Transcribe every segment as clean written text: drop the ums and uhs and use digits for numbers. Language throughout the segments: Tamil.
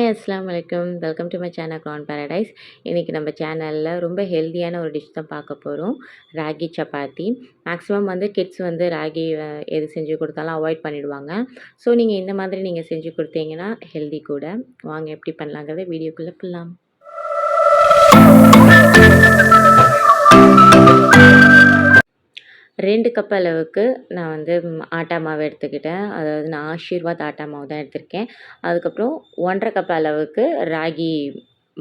ஹாய் அஸ்ஸலாமு அலைக்கும். Welcome to my channel க்ரான் paradise. இன்றைக்கி நம்ம சேனலில் ரொம்ப ஹெல்த்தியான ஒரு டிஷ் தான் பார்க்க போகிறோம். ராகி சப்பாத்தி. மேக்ஸிமம் வந்து கிட்ஸ் வந்து ராகி எது செஞ்சு கொடுத்தாலும் அவாய்ட் பண்ணிடுவாங்க. ஸோ நீங்கள் இந்த மாதிரி நீங்கள் செஞ்சு கொடுத்தீங்கன்னா ஹெல்தி கூட. வாங்க எப்படி பண்ணலாங்கிறத வீடியோக்குள்ளே போகலாம். 2 கப் அளவுக்கு நான் வந்து ஆட்டா மாவு எடுத்துக்கிட்டேன். அதாவது நான் ஆஷீர்வாத் ஆட்டா மாவு தான் எடுத்திருக்கேன். அதுக்கப்புறம் 1½ கப் அளவுக்கு ராகி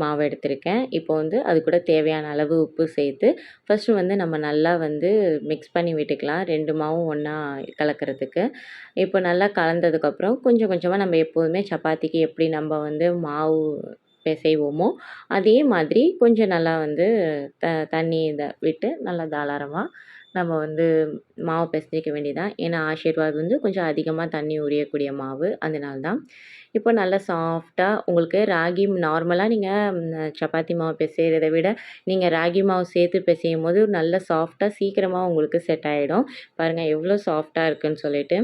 மாவு எடுத்திருக்கேன். இப்போ வந்து அது கூட தேவையான அளவு உப்பு சேர்த்து ஃபஸ்ட்டு வந்து நம்ம நல்லா வந்து மிக்ஸ் பண்ணி விட்டுக்கலாம் 2 மாவும் ஒன்றா கலக்கிறதுக்கு. இப்போ நல்லா கலந்ததுக்கப்புறம் கொஞ்சம் கொஞ்சமாக நம்ம எப்போதுமே சப்பாத்திக்கு எப்படி நம்ம வந்து மாவு பிசைவோமோ அதே மாதிரி கொஞ்சம் நல்லா வந்து தண்ணி இதை விட்டு நல்லா தாராளமாக நம்ம வந்து மாவு பிசைஞ்சிக்க வேண்டியதான். ஏன்னா ஆஷீர்வாத் வந்து கொஞ்சம் அதிகமாக தண்ணி உரியக்கூடிய மாவு, அதனால தான். இப்போ நல்லா சாஃப்டாக உங்களுக்கு ராகி நார்மலாக நீங்கள் சப்பாத்தி மாவு பிசைகிறத விட நீங்கள் ராகி மாவு சேர்த்து பிசையும் போது நல்லா சாஃப்டாக சீக்கிரமாக உங்களுக்கு செட் ஆகிடும். பாருங்கள் எவ்வளோ சாஃப்டாக இருக்குதுன்னு சொல்லிட்டு.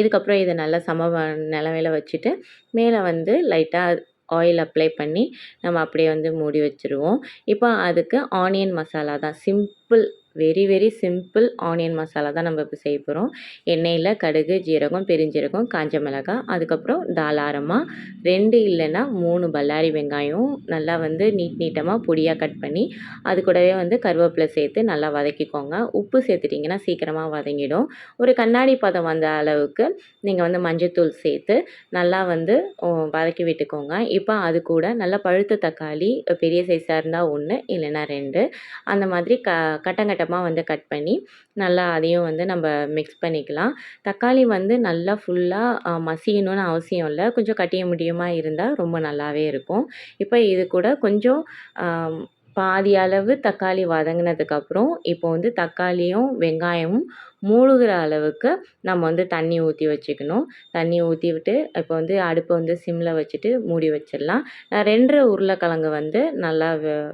இதுக்கப்புறம் இதை நல்லா நிலமையில வச்சுட்டு மேலே வந்து லைட்டாக ஆயில் அப்ளை பண்ணி நம்ம அப்படியே வந்து மூடி வச்சுருவோம். இப்போ அதுக்கு ஆனியன் மசாலா தான் simple, very very simple onion masala தான் நம்ம இப்போ செய்ய போகிறோம். எண்ணெயில் கடுகு, ஜீரகம், பெருஞ்சீரகம், காஞ்ச மிளகாய், அதுக்கப்புறம் தாராளமாக 2 இல்லைன்னா 3 பல்லாரி வெங்காயம் நல்லா வந்து நீட்டமாக பொடியாக கட் பண்ணி அது கூடவே வந்து கருவேப்பிலை சேர்த்து நல்லா வதக்கிக்கோங்க. உப்பு சேர்த்துட்டிங்கன்னா சீக்கிரமாக வதங்கிடும். ஒரு கண்ணாடி பதம் வந்த அளவுக்கு நீங்கள் வந்து மஞ்சத்தூள் சேர்த்து நல்லா வந்து வதக்கி விட்டுக்கோங்க. இப்போ அது கூட நல்லா பழுத்த தக்காளி பெரிய சைஸாக இருந்தால் 1 இல்லைன்னா 2 அந்த மாதிரி கட்டமாக வந்து கட் பண்ணி நல்லா அதையும் வந்து நம்ம மிக்ஸ் பண்ணிக்கலாம். தக்காளி வந்து நல்லா ஃபுல்லாக மசியணும்னு அவசியம் இல்லை. கொஞ்சம் கட்டிய முடியுமாக இருந்தால் ரொம்ப நல்லாவே இருக்கும். இப்போ இது கூட கொஞ்சம் பாதி அளவு தக்காளி வதங்கினதுக்கப்புறம் இப்போ வந்து தக்காளியும் வெங்காயமும் மூழ்கிற அளவுக்கு நம்ம வந்து தண்ணி ஊற்றி வச்சுக்கணும். தண்ணி ஊற்றி விட்டு இப்போ வந்து அடுப்பை வந்து சிம்மில் வச்சுட்டு மூடி வச்சிடலாம். நான் 2 உருளைக்கிழங்கு வந்து நல்லா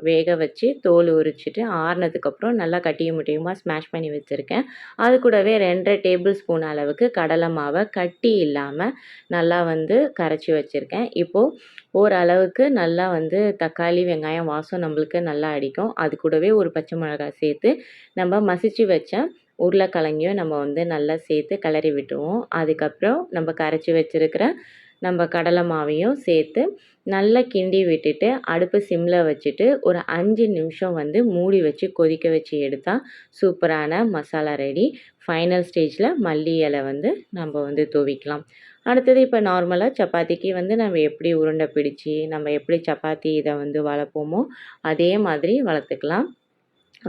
வேக வச்சு தோல் உரிச்சிட்டு ஆறுனதுக்கப்புறம் நல்லா கட்டியும் முட்டியுமாக ஸ்மாஷ் பண்ணி வச்சுருக்கேன். அது கூடவே 2½ டேபிள் ஸ்பூன் அளவுக்கு கடலை மாவை கட்டி இல்லாமல் நல்லா வந்து கரைச்சி வச்சுருக்கேன். இப்போது ஓரளவுக்கு நல்லா வந்து தக்காளி வெங்காயம் வாசம் நம்மளுக்கு நல்லா அடிக்கும். அது கூடவே ஒரு பச்சை மிளகாய் சேர்த்து நம்ம மசிச்சு வச்ச உருளைக்கிழங்கையும் நம்ம வந்து நல்லா சேர்த்து கிளறி விட்டுருவோம். அதுக்கப்புறம் நம்ம கரைச்சி வச்சுருக்கிற நம்ம கடலை மாவையும் சேர்த்து நல்லா கிண்டி விட்டுட்டு அடுப்பு சிம்மில் வச்சுட்டு ஒரு 5 நிமிஷம் வந்து மூடி வச்சு கொதிக்க வச்சு எடுத்தால் சூப்பரான மசாலா ரெடி. ஃபைனல் ஸ்டேஜில் மல்லி இலை வந்து நம்ம வந்து தூவிக்கலாம். அடுத்தது இப்போ நார்மலாக சப்பாத்திக்கு வந்து நம்ம எப்படி உருண்டை பிடிச்சி நம்ம எப்படி சப்பாத்தி இதை வந்து வளர்ப்போமோ அதே மாதிரி வளர்த்துக்கலாம்.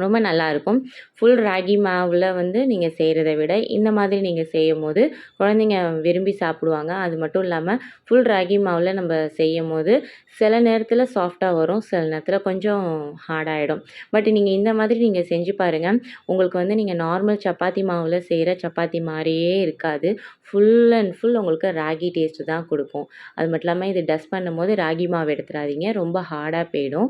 ரொம்ப நல்லாயிருக்கும். ஃபுல் ராகி மாவில் வந்து நீங்கள் செய்கிறத விட இந்த மாதிரி நீங்கள் செய்யும்போது குழந்தைங்க விரும்பி சாப்பிடுவாங்க. அது மட்டும் இல்லாமல் ஃபுல் ராகி மாவில் நம்ம செய்யும்போது சில நேரத்தில் சாஃப்டாக வரும், சில நேரத்தில் கொஞ்சம் ஹார்டாகிடும். பட் நீங்கள் இந்த மாதிரி நீங்கள் செஞ்சு பாருங்கள். உங்களுக்கு வந்து நீங்கள் நார்மல் சப்பாத்தி மாவில் செய்கிற சப்பாத்தி மாதிரியே இருக்காது. ஃபுல் அண்ட் ஃபுல் உங்களுக்கு ராகி டேஸ்ட்டு தான் கொடுக்கும். அது மட்டும் இல்லாமல் இது டஸ்ட் பண்ணும்போது ராகி மாவு எடுத்துடாதீங்க, ரொம்ப ஹார்டாக போயிடும்.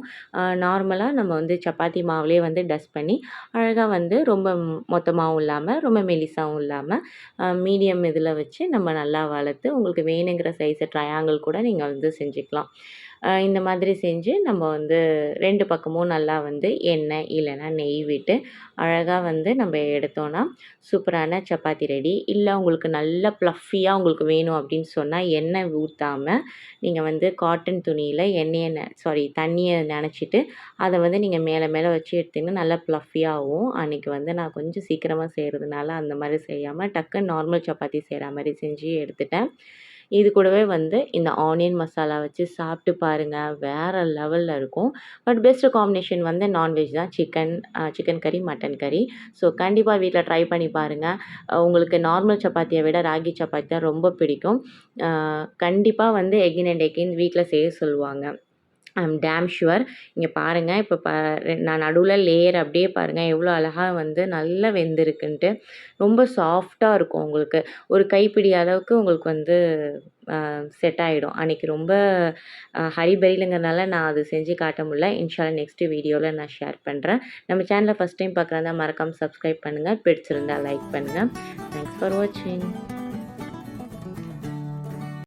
நார்மலாக நம்ம வந்து சப்பாத்தி மாவுலேயே வந்து டஸ்ட் பண்ணி அழகாக வந்து ரொம்ப மொத்தமாகவும் இல்லாமல் ரொம்ப மெலிசாகவும் இல்லாமல் மீடியம் இதில் வச்சு நம்ம நல்லா வளர்த்து உங்களுக்கு வேணுங்கிற சைஸை ட்ரையாங்கிள் கூட நீங்கள் வந்து செஞ்சுக்கலாம். இந்த மாதிரி செஞ்சு நம்ம வந்து 2 பக்கமும் நல்லா வந்து எண்ணெய் இல்லைன்னா நெய் விட்டு அழகாக வந்து நம்ம எடுத்தோன்னா சூப்பரான சப்பாத்தி ரெடி. இல்லை உங்களுக்கு நல்லா ப்ளஃபியாக உங்களுக்கு வேணும் அப்படின்னு சொன்னால் எண்ணெய் ஊற்றாமல் நீங்கள் வந்து காட்டன் துணியில் தண்ணியை நனைச்சிட்டு அதை வந்து நீங்கள் மேலே மேலே வச்சு எடுத்திங்கன்னா நல்லா ப்ளஃபியாகவும். அன்றைக்கி வந்து நான் கொஞ்சம் சீக்கிரமாக செய்கிறதுனால அந்த மாதிரி செய்யாமல் டக்குன்னு நார்மல் சப்பாத்தி செய்கிற மாதிரி செஞ்சு எடுத்துட்டேன். இது கூடவே வந்து இந்த ஆனியன் மசாலா வச்சு சாப்பிட்டு பாருங்கள், வேறு லெவலில் இருக்கும். பட் பெஸ்ட்டு காம்பினேஷன் வந்து நான்வெஜ் தான், சிக்கன் கறி, மட்டன் கறி. ஸோ கண்டிப்பாக வீட்டில் ட்ரை பண்ணி பாருங்கள். உங்களுக்கு நார்மல் சப்பாத்தியை விட ராகி சப்பாத்தி தான் ரொம்ப பிடிக்கும். கண்டிப்பாக வந்து எகின் அண்ட் எகின் வீட்டில் செய்ய சொல்லுவாங்க. I am dam sure. இங்கே பாருங்கள், இப்போ நான் நடுவில் லேயர் அப்படியே பாருங்கள் எவ்வளோ அழகாக வந்து நல்லா வெந்திருக்குன்ட்டு. ரொம்ப சாஃப்டாக இருக்கும். உங்களுக்கு ஒரு கைப்பிடி அளவுக்கு உங்களுக்கு வந்து செட் ஆகிடும். அன்றைக்கி ரொம்ப ஹரிபரியிலங்கிறனால நான் அது செஞ்சு காட்ட முடியல. இன்ஷால்லா நெக்ஸ்ட்டு வீடியோவில் நான் ஷேர் பண்ணுறேன். நம்ம சேனலை ஃபஸ்ட் டைம் பார்க்குறதா மறக்காமல் சப்ஸ்கிரைப் பண்ணுங்கள். பிடிச்சிருந்தா லைக் பண்ணுங்கள். தேங்க்ஸ் ஃபார் வாட்சிங்.